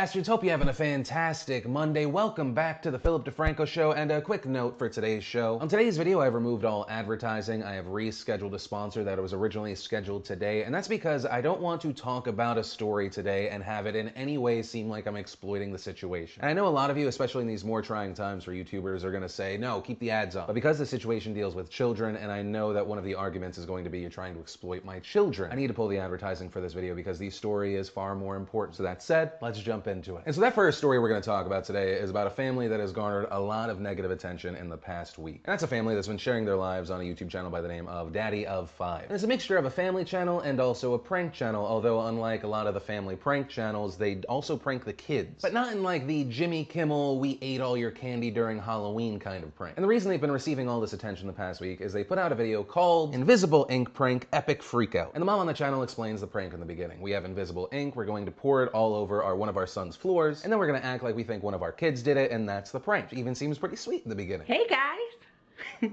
bastards, hope you're having a fantastic Monday. Welcome back to the DeFranco Show, and a quick note for today's show. On today's video, I've removed all advertising. I have rescheduled a sponsor that was originally scheduled today, and that's because I don't want to talk about a story today and have it in any way seem like I'm exploiting the situation. And I know a lot of you, especially in these more trying times for YouTubers, are gonna say, no, keep the ads on. But because the situation deals with children, and I know that one of the arguments is going to be you're trying to exploit my children, I need to pull the advertising for this video because the story is far more important. So that said, let's jump into it. And so that first story we're going to talk about today is about a family that has garnered a lot of negative attention in the past week. And that's a family that's been sharing their lives on a YouTube channel by the name of DaddyofFive. And it's a mixture of a family channel and also a prank channel, although unlike a lot of the family prank channels, they also prank the kids. But not in like the Jimmy Kimmel, we ate all your candy during Halloween kind of prank. And the reason they've been receiving all this attention the past week is they put out a video called Invisible Ink Prank Epic Freakout. And the mom on the channel explains the prank in the beginning. We have invisible ink, we're going to pour it all over one of our son's floors, and then we're gonna act like we think one of our kids did it, and that's the prank. It even seems pretty sweet in the beginning. Hey guys!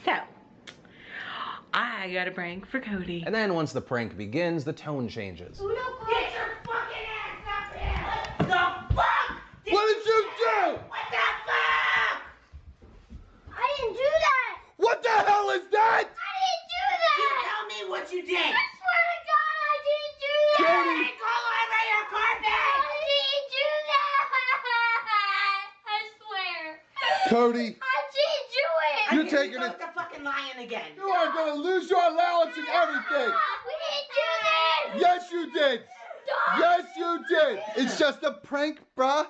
So, I got a prank for Cody. And then once the prank begins, the tone changes. Get your fucking ass up here! What the fuck? What did you do? What the fuck? I didn't do that! What the hell is that? I didn't do that! You tell me what you did! I swear to God, I didn't do that! Cody! Hey, all over your carpet! I didn't do that! I swear! Cody, I didn't do it! You're taking it. it- The fucking lion again. you are gonna lose your allowance and everything. We didn't do this! Yes, you did. Stop! Yes, you did. It's just a prank, bruh.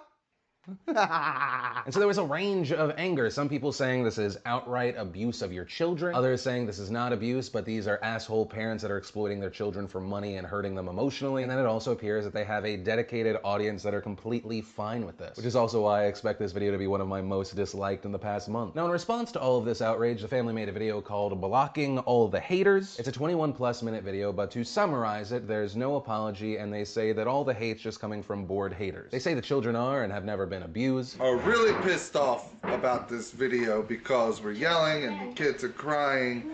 And so there was a range of anger. Some people saying this is outright abuse of your children. Others saying this is not abuse, but these are asshole parents that are exploiting their children for money and hurting them emotionally. And then it also appears that they have a dedicated audience that are completely fine with this, which is also why I expect this video to be one of my most disliked in the past month. Now, in response to all of this outrage, the family made a video called Blocking All the Haters. It's a 21+ minute video, but to summarize it, there's no apology, and they say that all the hate's just coming from bored haters. They say the children are and have never been abused. Are really pissed off about this video because we're yelling and the kids are crying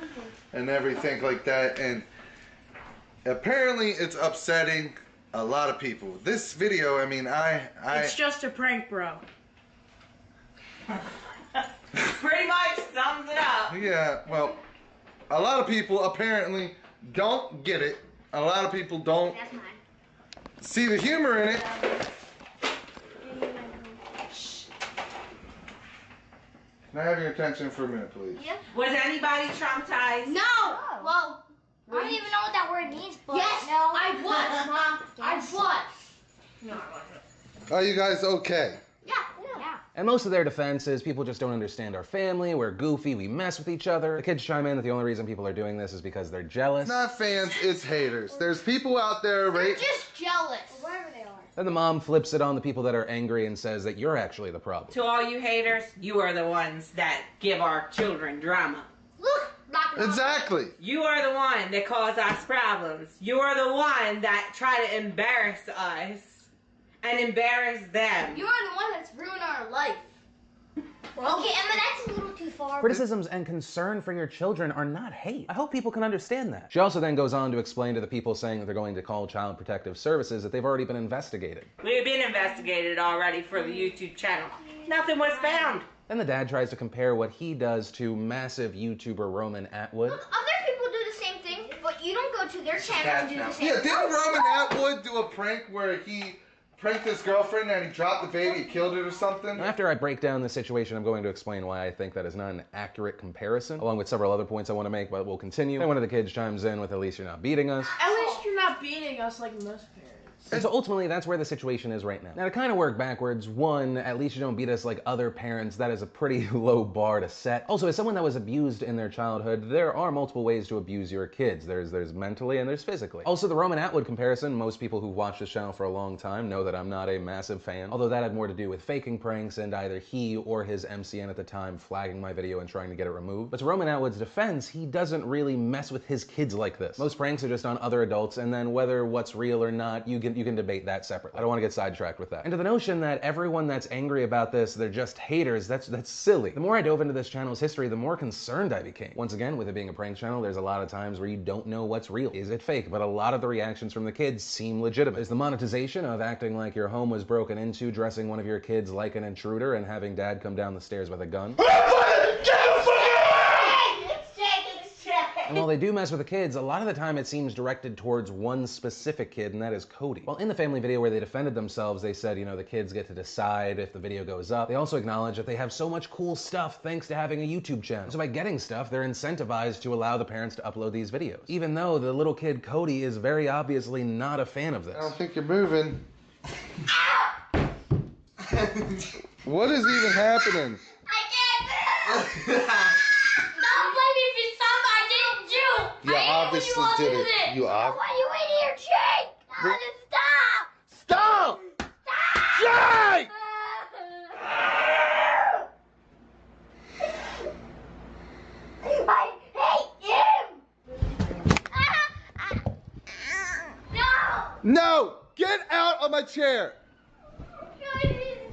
and everything like that, and apparently it's upsetting a lot of people. This video, I mean, It's just a prank, bro. Pretty much sums it up. yeah, well, a lot of people apparently don't get it. A lot of people don't That's mine. see the humor in it. Can I have your attention for a minute, please? Yeah? Was anybody traumatized? No! Well, I don't even know what that word means, but Yes, no. I was, Mom. I was. No, I wasn't. Are you guys okay? Yeah. Yeah. And most of their defense is people just don't understand our family, we're goofy, we mess with each other. The kids chime in that the only reason people are doing this is because they're jealous. It's not fans, it's haters. There's people out there, They're right? just jealous. Wherever they are. Then the mom flips it on the people that are angry and says that you're actually the problem. To all you haters, you are the ones that give our children drama. Look! Rock and roll. Exactly. You are the one that cause us problems. You are the one that try to embarrass us and embarrass them. You are the one that's ruined our life. Okay, Emma, that's a little too far. Criticisms and concern for your children are not hate. I hope people can understand that. She also then goes on to explain to the people saying that they're going to call Child Protective Services that they've already been investigated. We've been investigated already for the YouTube channel. Nothing was found. Then the dad tries to compare what he does to massive YouTuber Roman Atwood. Look, other people do the same thing, but you don't go to their channel and do the same Yeah, thing. didn't Roman Atwood do a prank where he pranked his girlfriend and he dropped the baby and killed it or something? After I break down the situation, I'm going to explain why I think that is not an accurate comparison, along with several other points I want to make, but we'll continue. And one of the kids chimes in with, at least you're not beating us. At least you're not beating us like most parents. And so ultimately, that's where the situation is right now. Now, to kind of work backwards, one, at least you don't beat us like other parents. That is a pretty low bar to set. Also, as someone that was abused in their childhood, there are multiple ways to abuse your kids. There's mentally and there's physically. Also, the Roman Atwood comparison, most people who've watched this channel for a long time know that I'm not a massive fan, although that had more to do with faking pranks and either he or his MCN at the time flagging my video and trying to get it removed. But to Roman Atwood's defense, he doesn't really mess with his kids like this. Most pranks are just on other adults, and then whether what's real or not, you you can debate that separately. I don't want to get sidetracked with that. And to the notion that everyone that's angry about this, they're just haters, that's silly. The more I dove into this channel's history, the more concerned I became. Once again, with it being a prank channel, there's a lot of times where you don't know what's real. Is it fake? But a lot of the reactions from the kids seem legitimate. There's the monetization of acting like your home was broken into, dressing one of your kids like an intruder, and having dad come down the stairs with a gun. And while they do mess with the kids, a lot of the time it seems directed towards one specific kid, and that is Cody. Well, in the family video where they defended themselves, they said, you know, the kids get to decide if the video goes up. They also acknowledge that they have so much cool stuff thanks to having a YouTube channel. So by getting stuff, they're incentivized to allow the parents to upload these videos. Even though the little kid Cody is very obviously not a fan of this. I don't think you're moving. What is even happening? I can't move. Don't blame me for something I didn't do. You obviously did it. You Why are you in here, Jake? No, just stop. Stop! Jake! I hate him. No. No! Get out of my chair!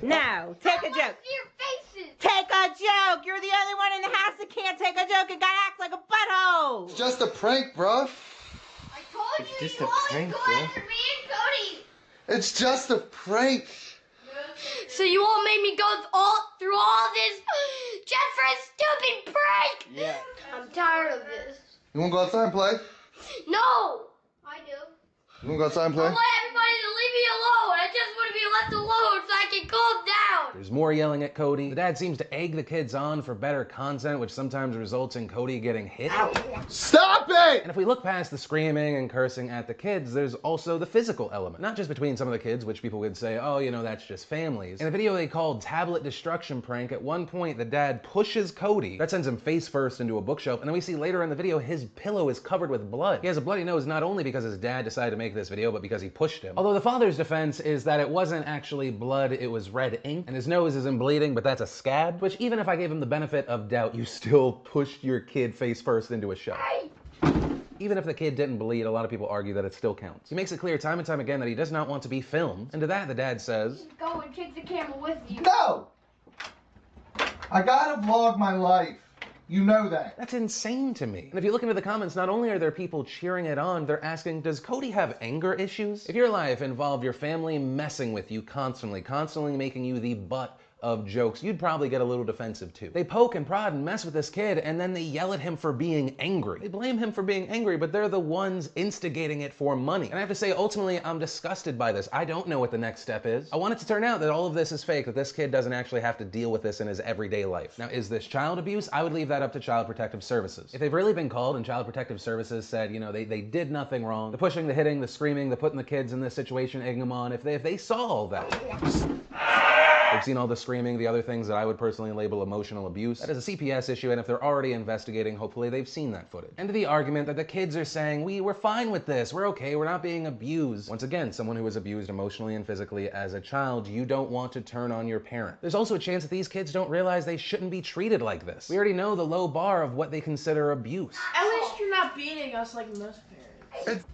No, take a joke. Your faces. Take a joke. You're the only one in the house that can't take a joke and gotta act like a butthole. It's just a prank, bruh. I told you just you a always prank, go bro. after me and Cody. It's just a prank. So you all made me go through all this just for a stupid prank? Yeah. I'm tired of this. You wanna go outside and play? No. I do. You wanna go outside and play? I want everybody to leave me alone. I just want to be left alone so I can calm down. There's more yelling at Cody. The dad seems to egg the kids on for better content, which sometimes results in Cody getting hit. Stop it! And if we look past the screaming and cursing at the kids, there's also the physical element. Not just between some of the kids, which people would say, oh, you know, that's just families. In a video they called Tablet Destruction Prank, at one point the dad pushes Cody. That sends him face first into a bookshelf, and then we see later in the video his pillow is covered with blood. He has a bloody nose not only because his dad decided to make this video, but because he pushed him. Although the father's defense is that it wasn't actually blood, it was red ink, and his nose isn't bleeding, but that's a scab, which even if I gave him the benefit of doubt, you still pushed your kid face first into a shelf. Even if the kid didn't bleed, a lot of people argue that it still counts. He makes it clear time and time again that he does not want to be filmed, and to that the dad says, Go and take the camera with you. No! I gotta vlog my life. You know that. that's insane to me. And if you look into the comments, not only are there people cheering it on, they're asking, does Cody have anger issues? If your life involved your family messing with you constantly making you the butt of jokes, you'd probably get a little defensive too. They poke and prod and mess with this kid, and then they yell at him for being angry. They blame him for being angry, but they're the ones instigating it for money. And I have to say, ultimately, I'm disgusted by this. I don't know what the next step is. I want it to turn out that all of this is fake, that this kid doesn't actually have to deal with this in his everyday life. Now, is this child abuse? I would leave that up to Child Protective Services. If they've really been called and Child Protective Services said, you know, they did nothing wrong, the pushing, the hitting, the screaming, the putting the kids in this situation, egging them on, if they saw all that, they've seen all the screaming, the other things that I would personally label emotional abuse. That is a CPS issue, and if they're already investigating, hopefully they've seen that footage. And to the argument that the kids are saying, we're fine with this, we're okay, we're not being abused. Once again, someone who was abused emotionally and physically as a child, you don't want to turn on your parent. There's also a chance that these kids don't realize they shouldn't be treated like this. We already know the low bar of what they consider abuse. At least you're not beating us like most parents.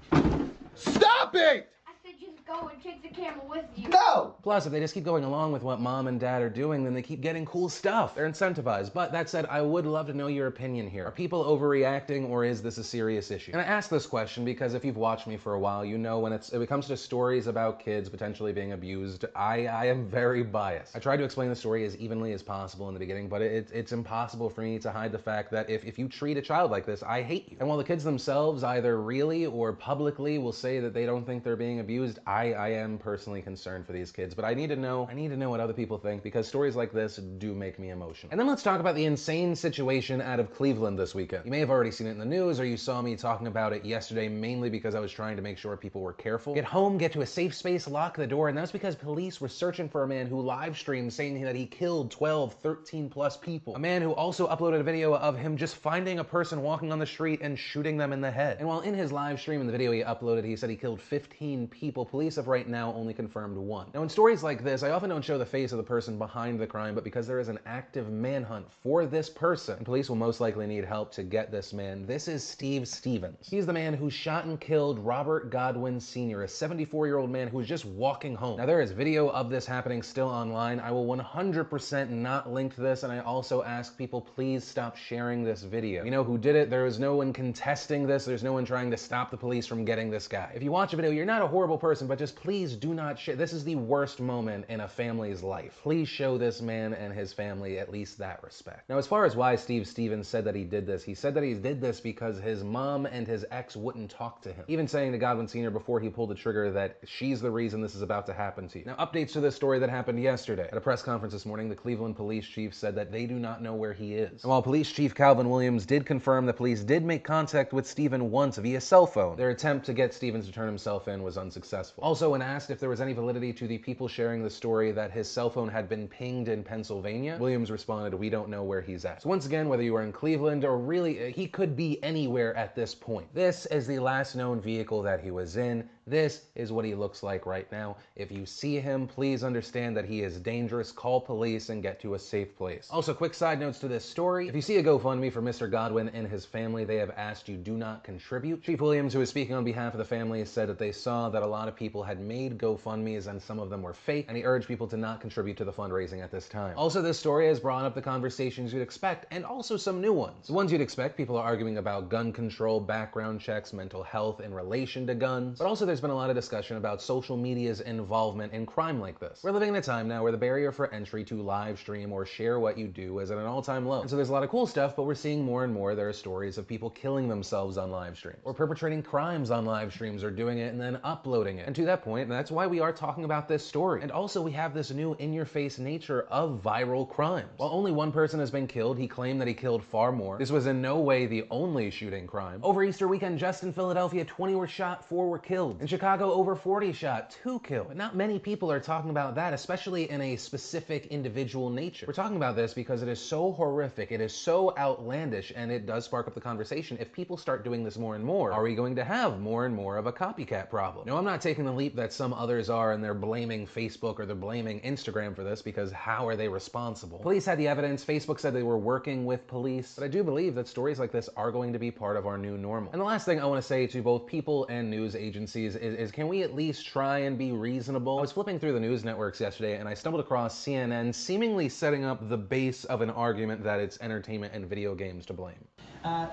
Stop it! I said just go and take the camera with you. No! Plus, if they just keep going along with what mom and dad are doing, then they keep getting cool stuff. They're incentivized. But that said, I would love to know your opinion here. Are people overreacting, or is this a serious issue? And I ask this question because if you've watched me for a while, you know when it comes to stories about kids potentially being abused, I am very biased. I tried to explain the story as evenly as possible in the beginning, but it's impossible for me to hide the fact that if you treat a child like this, I hate you. And while the kids themselves either really or publicly will say that they don't think they're being abused, I am personally concerned for these kids, but I need to know what other people think, because stories like this do make me emotional. And then let's talk about the insane situation out of Cleveland this weekend. You may have already seen it in the news, or you saw me talking about it yesterday, mainly because I was trying to make sure people were careful. Get home, get to a safe space, lock the door, and that's because police were searching for a man who live streamed saying that he killed 12, 13 plus people. A man who also uploaded a video of him just finding a person walking on the street and shooting them in the head. And while in his live stream in the video he uploaded, he said he killed 15 people, police police have right now only confirmed one. Now in stories like this, I often don't show the face of the person behind the crime, but because there is an active manhunt for this person, and police will most likely need help to get this man. This is Steve Stevens. He's the man who shot and killed Robert Godwin Sr., a 74-year-old man who was just walking home. Now there is video of this happening still online. I will 100% not link this, and I also ask people, please stop sharing this video. You know who did it? There is no one contesting this. There's no one trying to stop the police from getting this guy. If you watch a video, you're not a horrible person, but just please do not share. This is the worst moment in a family's life. Please show this man and his family at least that respect. Now, as far as why Steve Stevens said that he did this, he said that he did this because his mom and his ex wouldn't talk to him. Even saying to Godwin Sr. before he pulled the trigger that she's the reason this is about to happen to you. Now, updates to this story that happened yesterday. At a press conference this morning, the Cleveland police chief said that they do not know where he is. And while Police Chief Calvin Williams did confirm that police did make contact with Steven once via cell phone, their attempt to get Stevens to turn himself in was unsuccessful. Also, when asked if there was any validity to the people sharing the story that his cell phone had been pinged in Pennsylvania, Williams responded, "We don't know where he's at." So once again, whether you are in Cleveland or really, he could be anywhere at this point. This is the last known vehicle that he was in. This is what he looks like right now. If you see him, please understand that he is dangerous. Call police and get to a safe place. Also, quick side notes to this story. If you see a GoFundMe for Mr. Godwin and his family, they have asked you do not contribute. Chief Williams, who is speaking on behalf of the family, said that they saw that a lot of people had made GoFundMes and some of them were fake, and he urged people to not contribute to the fundraising at this time. Also, this story has brought up the conversations you'd expect, and also some new ones. The ones you'd expect, people are arguing about gun control, background checks, mental health in relation to guns, but also there's been a lot of discussion about social media's involvement in crime like this. We're living in a time now where the barrier for entry to live stream or share what you do is at an all-time low. And so there's a lot of cool stuff, but we're seeing more and more there are stories of people killing themselves on live streams, or perpetrating crimes on live streams, or doing it and then uploading it. And to that point, that's why we are talking about this story. And also we have this new in-your-face nature of viral crimes. While only one person has been killed, he claimed that he killed far more. This was in no way the only shooting crime. Over Easter weekend, just in Philadelphia, 20 were shot, 4 were killed. In Chicago, over 40 shot, 2 killed. But not many people are talking about that, especially in a specific individual nature. We're talking about this because it is so horrific, it is so outlandish, and it does spark up the conversation. If people start doing this more and more, are we going to have more and more of a copycat problem? No, I'm not taking the leap that some others are and they're blaming Facebook or they're blaming Instagram for this, because how are they responsible? Police had the evidence, Facebook said they were working with police, but I do believe that stories like this are going to be part of our new normal. And the last thing I want to say to both people and news agencies is can we at least try and be reasonable? I was flipping through the news networks yesterday and I stumbled across CNN seemingly setting up the base of an argument that it's entertainment and video games to blame.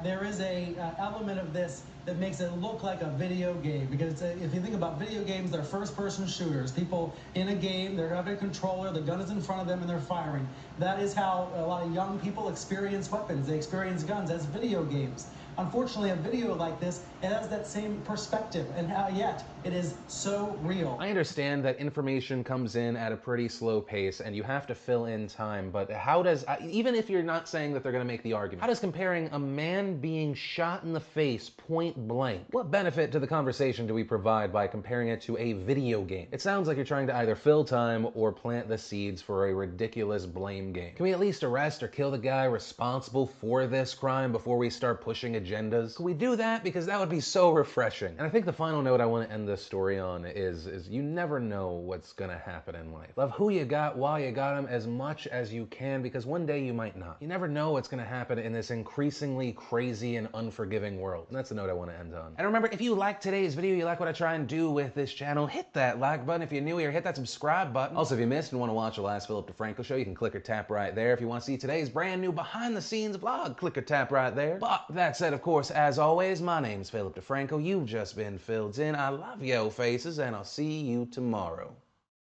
There is a element of this that makes it look like a video game, because if you think about video games, they're first-person shooters. People in a game, they're having a controller, the gun is in front of them and they're firing. That is how a lot of young people experience weapons. They experience guns as video games. Unfortunately, a video like this, it has that same perspective, and yet it is so real. I understand that information comes in at a pretty slow pace and you have to fill in time, but how does, even if you're not saying that they're going to make the argument, how does comparing a man being shot in the face point blank, what benefit to the conversation do we provide by comparing it to a video game? It sounds like you're trying to either fill time or plant the seeds for a ridiculous blame game. Can we at least arrest or kill the guy responsible for this crime before we start pushing agendas? Can we do that? Because that would be so refreshing. And I think the final note I want to end this story on is you never know what's gonna happen in life. Love who you got while you got them as much as you can, because one day you might not. You never know what's gonna happen in this increasingly crazy and unforgiving world. And that's the note I want to end on. And remember, if you like today's video, you like what I try and do with this channel, hit that like button. If you're new here, hit that subscribe button. Also, if you missed and want to watch the last Philip DeFranco show, you can click or tap right there. If you want to see today's brand new behind the scenes vlog, click or tap right there. But that said, of course, as always, my name's Philip DeFranco. You've just been filled in. I love yo faces, and I'll see you tomorrow.